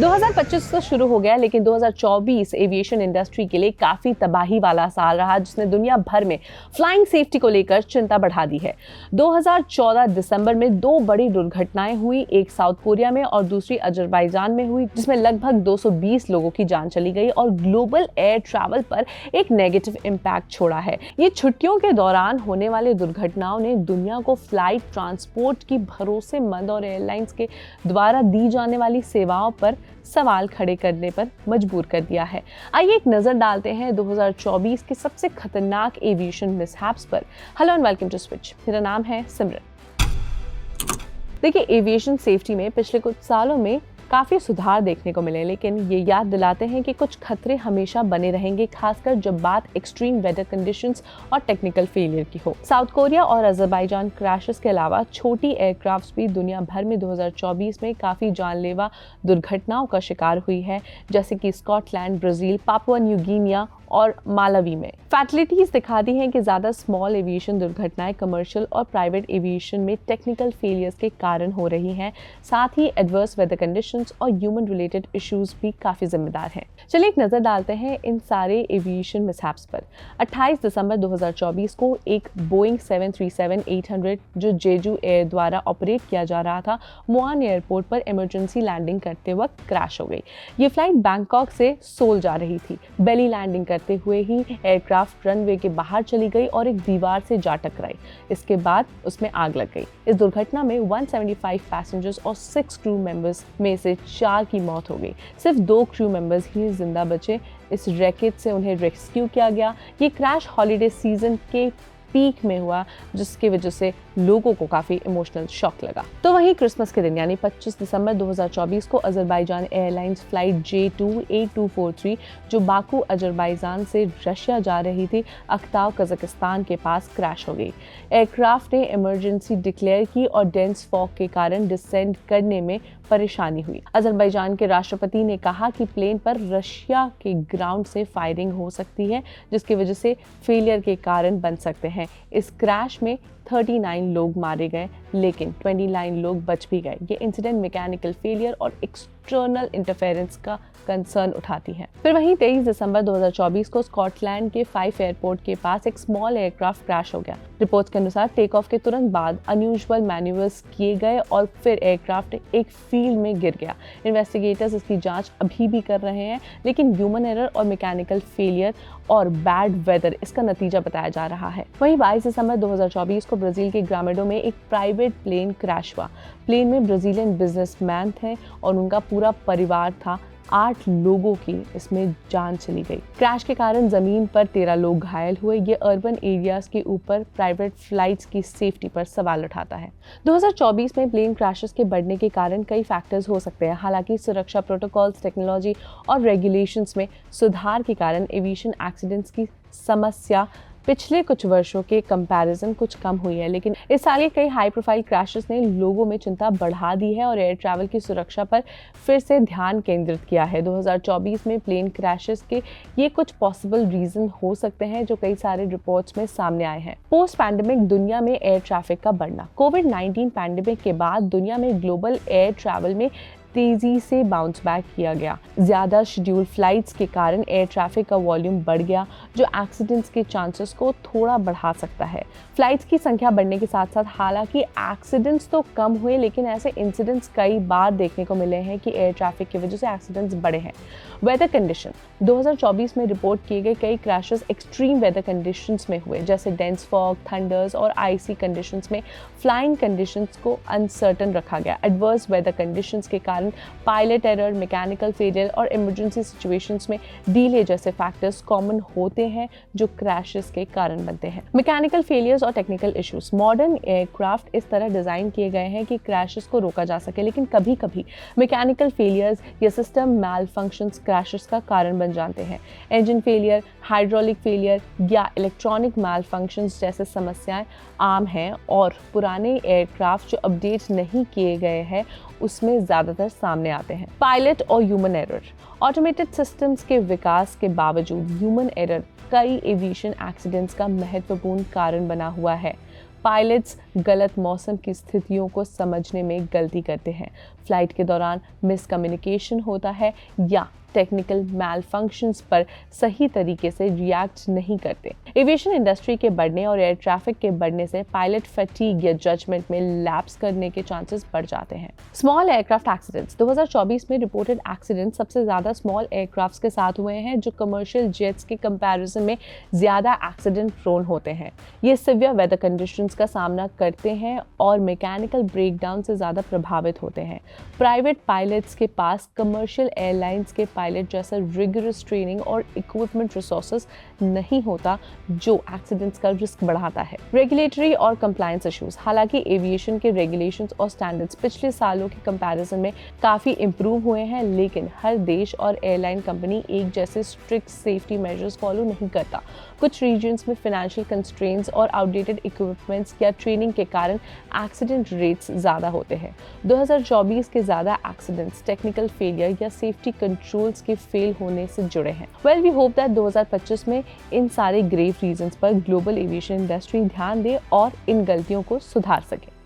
2025 तो शुरू हो गया, लेकिन 2024 एविएशन इंडस्ट्री के लिए काफी तबाही वाला साल रहा, जिसने दुनिया भर में फ्लाइंग सेफ्टी को लेकर चिंता बढ़ा दी है। 2014 दिसंबर में दो बड़ी दुर्घटनाएं हुई, एक साउथ कोरिया में और दूसरी अजरबैजान में हुई, जिसमें लगभग 220 लोगों की जान चली गई और ग्लोबल एयर ट्रैवल पर एक नेगेटिव इम्पैक्ट छोड़ा है। ये छुट्टियों के दौरान होने वाली दुर्घटनाओं ने दुनिया को फ्लाइट ट्रांसपोर्ट की भरोसेमंद और एयरलाइंस के द्वारा दी जाने वाली सेवाओं पर सवाल खड़े करने पर मजबूर कर दिया है। आइए एक नजर डालते हैं 2024 के सबसे खतरनाक एविएशन मिसहैप्स पर। Hello and welcome to Switch. मेरा नाम है सिमरन। देखिए, एविएशन सेफ्टी में पिछले कुछ सालों में काफी सुधार देखने को मिले, लेकिन ये याद दिलाते हैं कि कुछ खतरे हमेशा बने रहेंगे, खासकर जब बात एक्सट्रीम वेदर कंडीशंस और टेक्निकल फेलियर की हो। साउथ कोरिया और अजरबैजान क्रैशेस के अलावा छोटी एयरक्राफ्ट्स भी दुनिया भर में 2024 में काफी जानलेवा दुर्घटनाओं का शिकार हुई है, जैसे कि Scotland, Brazil, Papua new Guinea और मालावी में। फैटलिटीज दिखाती हैं कि ज्यादा स्मॉल एविएशन दुर्घटनाएं कमर्शियल और प्राइवेट एविएशन में टेक्निकल फेलियर्स के कारण हो रही हैं। साथ ही एडवर्स वेदर कंडीशंस और ह्यूमन रिलेटेड इश्यूज भी काफी जिम्मेदार हैं। चलिए एक नजर डालते हैं इन सारे एविएशन मिसहैप्स पर। 28 दिसंबर 2024 को एक बोइंग 737-800 जो जेजू एयर द्वारा ऑपरेट किया जा रहा था, मुआन एयरपोर्ट पर इमरजेंसी लैंडिंग करते वक्त क्रैश हो गई। ये फ्लाइट बैंकॉक से सोल जा रही थी। बेली लैंडिंग करते हुए ही एयरक्राफ्ट रनवे के बाहर चली गई और एक दीवार से जा टकराई। इसके बाद उसमें आग लग गई। इस दुर्घटना में 175 पैसेंजर्स और 6 क्रू मेंबर्स में से 4 की मौत हो गई। सिर्फ 2 क्रू मेंबर्स ही जिंदा बचे। इस रैकेट से उन्हें रेस्क्यू किया गया। ये क्रैश हॉलिडे सीजन के पीक में हुआ, जिसकी वजह से लोगों को काफी इमोशनल शॉक लगा। तो वहीं क्रिसमस के दिन यानी 25 दिसंबर 2024 को अजरबैजान एयरलाइंस फ्लाइट J28243 जो बाकू अजरबैजान से रशिया जा रही थी, अख्ताव कजाकिस्तान के पास क्रैश हो गई। एयरक्राफ्ट ने इमरजेंसी डिक्लेयर की और डेंस फॉग के कारण डिसेंड करने में परेशानी हुई। अजरबैजान के राष्ट्रपति ने कहा कि प्लेन पर रशिया के ग्राउंड से फायरिंग हो सकती है, जिसकी वजह से फेलियर के कारण बन सकते हैं। इस क्रैश में 39 लोग मारे गए, लेकिन 29 लोग बच भी गए। ये इंसिडेंट मैकेनिकल फेलियर और एक्सटर्नल इंटरफेरेंस का कंसर्न उठाती है। फिर वहीं 23 दिसंबर 2024 को स्कॉटलैंड के 5 एयरपोर्ट के पास एक स्मॉल एयरक्राफ्ट क्रैश हो गया। रिपोर्ट्स के अनुसार टेक ऑफ के तुरंत बाद अनयूजुअल मैन्यूवर्स किए गए और फिर एयरक्राफ्ट एक फील्ड में गिर गया। इन्वेस्टिगेटर्स इसकी जांच अभी भी कर रहे हैं, लेकिन ह्यूमन एरर और मैकेनिकल फेलियर और बैड वेदर इसका नतीजा बताया जा रहा है। वहीं 22 दिसंबर 2024 को ब्राजील के ग्रामेडो में एक प्राइवेट प्लेन क्रैश हुआ। प्लेन में ब्राजीलियन बिजनेसमैन थे और उनका पूरा परिवार था। 8 लोगों की इसमें जान चली गई। क्रैश के कारण जमीन पर 13 लोग घायल हुए। ये अर्बन एरियाज के ऊपर प्राइवेट फ्लाइट्स की सेफ्टी पर सवाल उठाता है। 2024 में प्लेन क्रैशेस के बढ़ने के कारण कई फैक्टर्स हो सकते हैं। हालांकि सुरक्षा प्रोटोकॉल्स, टेक्नोलॉजी और रेगुलेशंस में सुधार के कारण एविएशन एक्सीडेंट्स की समस्या पिछले कुछ वर्षों के कंपैरिजन कुछ कम हुई है, लेकिन इस साल के कई हाई प्रोफाइल क्रैशेस ने लोगों में चिंता बढ़ा दी है और एयर ट्रैवल की सुरक्षा पर फिर से ध्यान केंद्रित किया है। 2024 में प्लेन क्रैशेस के ये कुछ पॉसिबल रीजन हो सकते हैं जो कई सारे रिपोर्ट्स में सामने आए हैं। पोस्ट पैंडेमिक दुनिया में एयर ट्रैफिक का बढ़ना। कोविड-19 पैंडेमिक के बाद दुनिया में ग्लोबल एयर ट्रैवल में तेजी से बाउंस बैक किया गया। ज्यादा शेड्यूल फ्लाइट्स के कारण एयर ट्रैफिक का वॉल्यूम बढ़ गया, जो एक्सीडेंट्स के चांसेस को थोड़ा बढ़ा सकता है। फ्लाइट्स की संख्या बढ़ने के साथ साथ हालांकि एक्सीडेंट्स तो कम हुए, लेकिन ऐसे इंसिडेंट्स कई बार देखने को मिले हैं कि एयर ट्रैफिक की वजह से एक्सीडेंट्स बढ़े हैं। Weather condition. 2024 में रिपोर्ट किए गए कई क्रैशेस एक्सट्रीम वेदर कंडीशंस में हुए, जैसे डेंस फॉग, थंडर्स और आइसी कंडीशंस में फ्लाइंग कंडीशंस को अनसर्टन रखा गया। एडवर्स वेदर कंडीशंस के कारण पायलट एरर, मैकेनिकल फेलियर और इमरजेंसी सिचुएशंस में डीले जैसे फैक्टर्स कॉमन होते हैं जो क्रैशेस के कारण बनते हैं। मैकेनिकल फेलियर्स और टेक्निकल इश्यूज। मॉडर्न एयरक्राफ्ट इस तरह डिजाइन किए गए हैं कि क्रैशेस को रोका जा सके, लेकिन कभी-कभी मैकेनिकल फेलियर्स या सिस्टम मैल फंक्शंस क्रैशेस का कारण बन जाते हैं। इंजन फेलियर, हाइड्रोलिक फेलियर या इलेक्ट्रॉनिक मैल फंक्शंस जैसे समस्याएं आम हैं और पुराने एयरक्राफ्ट जो अपडेट नहीं किए गए हैं उसमें ज्यादातर सामने आते हैं। पायलट और ह्यूमन एरर। ऑटोमेटेड सिस्टम्स के विकास के बावजूद ह्यूमन एरर कई एविएशन एक्सीडेंट्स का महत्वपूर्ण कारण बना हुआ है। पायलट्स गलत मौसम की स्थितियों को समझने में गलती करते हैं, फ्लाइट के दौरान मिसकम्युनिकेशन होता है या टेक्निकल मैलफंक्शंस पर सही तरीके से रिएक्ट नहीं करते। एविएशन इंडस्ट्री के बढ़ने और एयर ट्रैफिक के बढ़ने से पायलट फटीग या जजमेंट में लैप्स करने के चांसेस बढ़ जाते हैं। स्मॉल एयरक्राफ्ट एक्सीडेंट्स 2024 में रिपोर्टेड एक्सीडेंट्स सबसे ज्यादा स्मॉल एयरक्राफ्ट्स के साथ हुए हैं, जो कमर्शियल जेट्स के कंपैरिजन में ज्यादा एक्सीडेंट प्रोन होते हैं। ये सिवियर वेदर कंडीशंस का सामना करते हैं और मैकेनिकल ब्रेकडाउन से ज्यादा प्रभावित होते हैं। प्राइवेट पायलट्स के पास कमर्शियल एयरलाइंस के पायलट जैसा रिगरस ट्रेनिंग और इक्विपमेंट रिसोर्सेज नहीं होता, जो एक्सीडेंट्स का रिस्क बढ़ाता है। रेगुलेटरी और कंप्लायंस इश्यूज। हालांकि एविएशन के रेगुलेशंस और स्टैंडर्ड्स पिछले सालों के कंपैरिजन में काफी इंप्रूव हुए हैं, लेकिन हर देश और एयरलाइन कंपनी एक जैसे स्ट्रिक्ट सेफ्टी मेजर्स फॉलो नहीं करता। कुछ रीजन्स में फाइनेंशियल कंस्ट्रेंट्स और आउटडेटेड इक्विपमेंट्स या ट्रेनिंग के कारण एक्सीडेंट रेट्स ज्यादा होते हैं। 2024 के ज्यादा एक्सीडेंट्स टेक्निकल फेलियर या सेफ्टी कंट्रोल्स के फेल होने से जुड़े हैं। वेल, वी होप दैट 2025 में इन सारे ग्रेव रीजंस पर ग्लोबल एविएशन इंडस्ट्री ध्यान दे और इन गलतियों को सुधार सके।